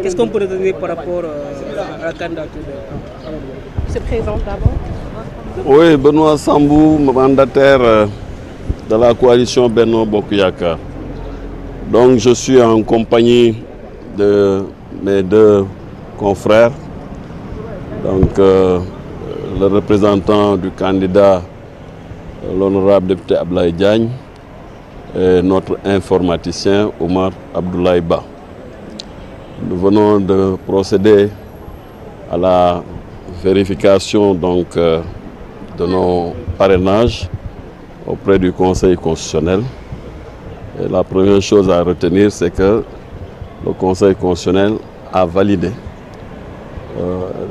Qu'est-ce qu'on peut retenir par rapport à la candidature de se présente d'abord? Oui, Benoît Sambou, mandataire de la coalition Benno Bokk Yakaar. Donc je suis en compagnie de mes deux confrères, donc le représentant du candidat, l'honorable député Abdoulaye Diagne, et notre informaticien Omar Abdoulaye Ba. Nous venons de procéder à la vérification donc, de nos parrainages auprès du Conseil constitutionnel. Et la première chose à retenir, c'est que le Conseil constitutionnel a validé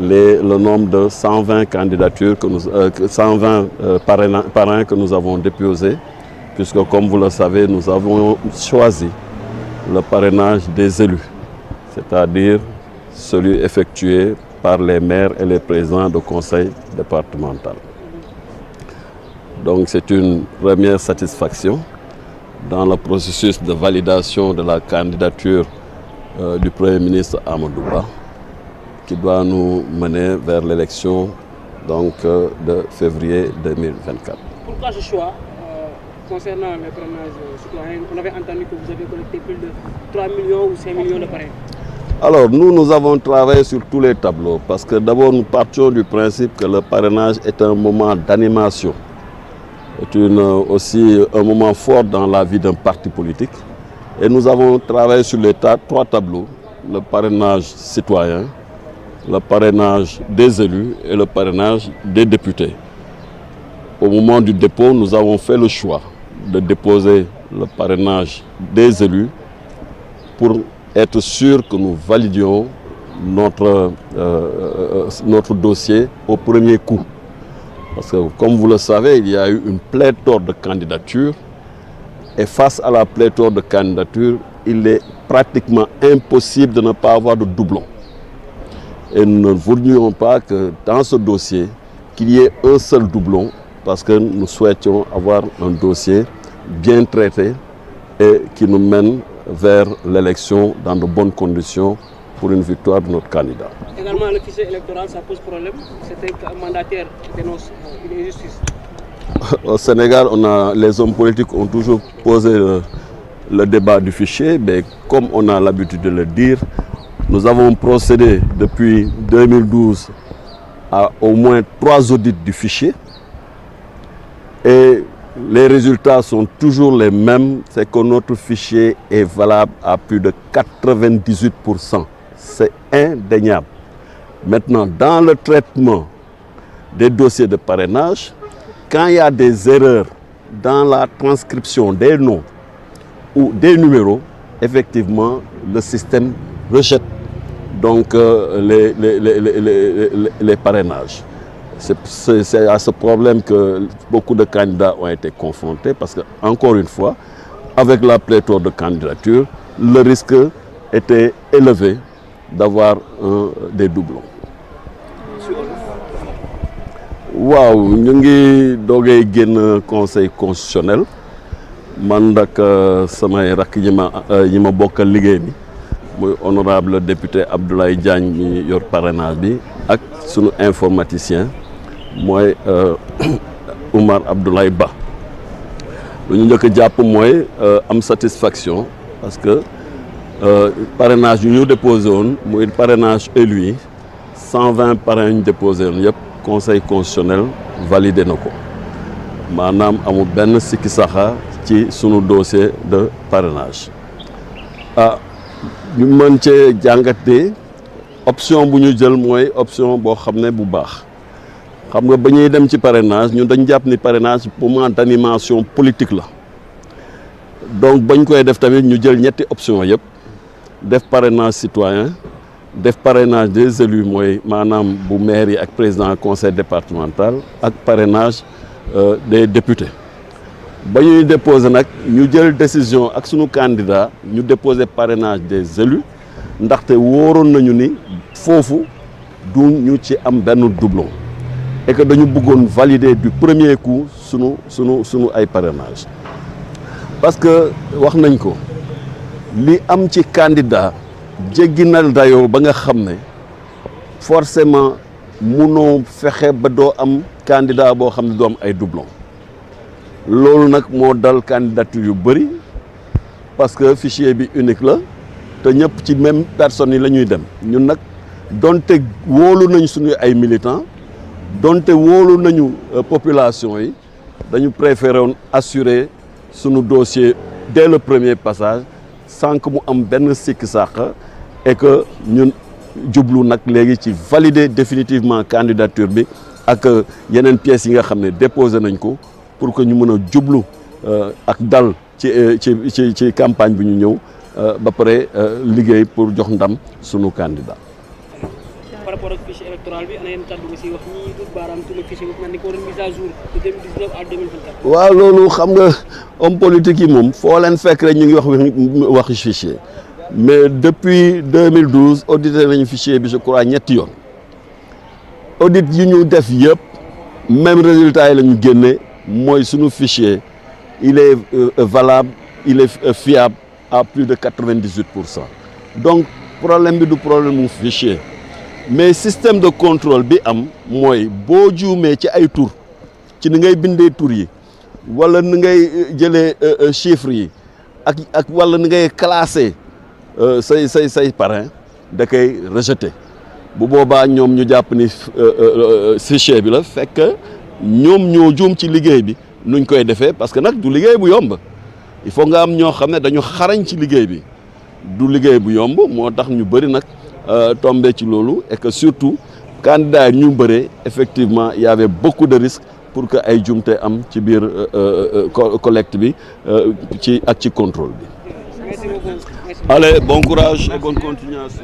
le nombre de 120 candidatures, 120 parrains que nous avons déposés, puisque comme vous le savez, nous avons choisi le parrainage des élus, c'est-à-dire celui effectué par les maires et les présidents de conseil départemental. Donc c'est une première satisfaction dans le processus de validation de la candidature du Premier ministre Amadou Ba, qui doit nous mener vers l'élection de février 2024. Pourquoi ce choix concernant les parrainages citoyens? On avait entendu que vous avez collecté plus de 3 millions ou 5 millions de parrains. Alors nous avons travaillé sur tous les tableaux parce que d'abord nous partions du principe que le parrainage est un moment d'animation. C'est aussi un moment fort dans la vie d'un parti politique. Et nous avons travaillé sur les trois tableaux, le parrainage citoyen, le parrainage des élus et le parrainage des députés. Au moment du dépôt, nous avons fait le choix de déposer le parrainage des élus pour être sûr que nous validions notre dossier au premier coup. Parce que, comme vous le savez, il y a eu une pléthore de candidatures. Et face à la pléthore de candidatures, il est pratiquement impossible de ne pas avoir de doublons. Et nous ne voulions pas que dans ce dossier, qu'il y ait un seul doublon, parce que nous souhaitions avoir un dossier bien traité et qui nous mène vers l'élection dans de bonnes conditions pour une victoire de notre candidat. Également, le fichier électoral, ça pose problème. Certains mandataires dénoncent une injustice. Au Sénégal, les hommes politiques ont toujours posé le débat du fichier, mais comme on a l'habitude de le dire, nous avons procédé depuis 2012 à au moins 3 audits du fichier et les résultats sont toujours les mêmes, c'est que notre fichier est valable à plus de 98%. C'est indéniable. Maintenant, dans le traitement des dossiers de parrainage, quand il y a des erreurs dans la transcription des noms ou des numéros, effectivement, le système rejette donc les parrainages. C'est à ce problème que beaucoup de candidats ont été confrontés parce que, encore une fois, avec la pléthore de candidatures, le risque était élevé d'avoir des doublons. Waaw ñu ngi doogay génn conseil constitutionnel man nag samay rakk yi ma bokkal liggéey bi muy honorable député Abdoulaye Diagne mi yor parrainage bi ak sunu informaticien mooy Omar Abdoulaye Ba. Lu ñu njëkk a jàpp mooy am satisfaction parce que parrainage yu ñu déposé woon muy parrainage élu yi 120 parrains ñu déposé woon yëpp conseil constitutionnel validé na ko maanaam amul benn sikki saxa ci sunu dossier de parrainage. ñu mën cee jàngatee option bu ñu jël mooy option boo xam ne bu baax xam nga ba ñuy dem ci parrainage ñun dañ jàpp ni parrainage moment d'animation politique la donc bañ koy def tamit ñu jël ñetti option yëpp def parrainage citoyen def parrainage des élus mooy maanaam bu maire yi ak président conseil départemental ak parrainage des députés ba ñuy déposer nag ñu jël décision ak sunu candidat ñu déposer parrainage des élus ndaxte wóoroon nañu ni foofu du ñu ci am benn doublon et que dañu bëggoon valider du premier coup sunu ay parrainage parce que wax nañ ko li am ci candidat jéggi na dayoo ba nga xam ne forcément munoo fexe ba doo am candidat boo xam ne doo am ay doublon loolu nag moo dal candidature yu bëri parce que fichier bi unique la te ñëpp ci même personne yi la ñuy dem ñun nag donte wóolu nañ suñu ay militants donte wóolu nañu population yi dañu préféré woon assurer suñu dossier dès le premier passage sans que mu am benn sikki sàq et que ñun jublu nag léegi ci valider définitivement candidature bi ak yeneen pièces yi nga xam ne déposé nañ ko pour que ñu mën a jublu ak dal ci campagne bi ñu ñëw ba pare liggéey pour jox ndam sunu candidat. par rapport ak fichier électoral bi ana yenn kàddu nga si wax ñii du baaraam tuuti fichier bi ni ko war a mise à jour de 2019 à 2024. waaw loolu xam nga homme politique yi moom foo leen fekk rek ñu ngi wax fichier mais depuis 2012 audité nañu fichier bi je crois ñetti yoon audit yi ñu def yëpp même résultat yi la ñu génne mooy sunu fichier il est valable il est fiable à plus de 98%. Donc problème bi du problème mu fichier mais système de contrôle bi am mooy boo juumee ci ay tur ci ni ngay bindee tur yi wala ni ngay jëlee chiffres yi ak wala ni ngay classer say parrain da koy rejeter bu boobaa ñoom ñu jàpp ni fichier bi la fekk ñoom ñoo juum ci liggéey bi nuñ koy defee parce que nag du liggéey bu yomb il faut nga am ñoo xam ne dañu xarañ ci liggéey bi du liggéey bu yomb moo tax ñu bëri nag tombé ci loolu et que surtout candidat yi ñu bëree effectivement il y avait beaucoup de risques pour que ay jumte am ci biir collecte bi ci ak ci contrôle bi. Merci beaucoup. Allez, bon courage et bonne continuation.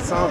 Sans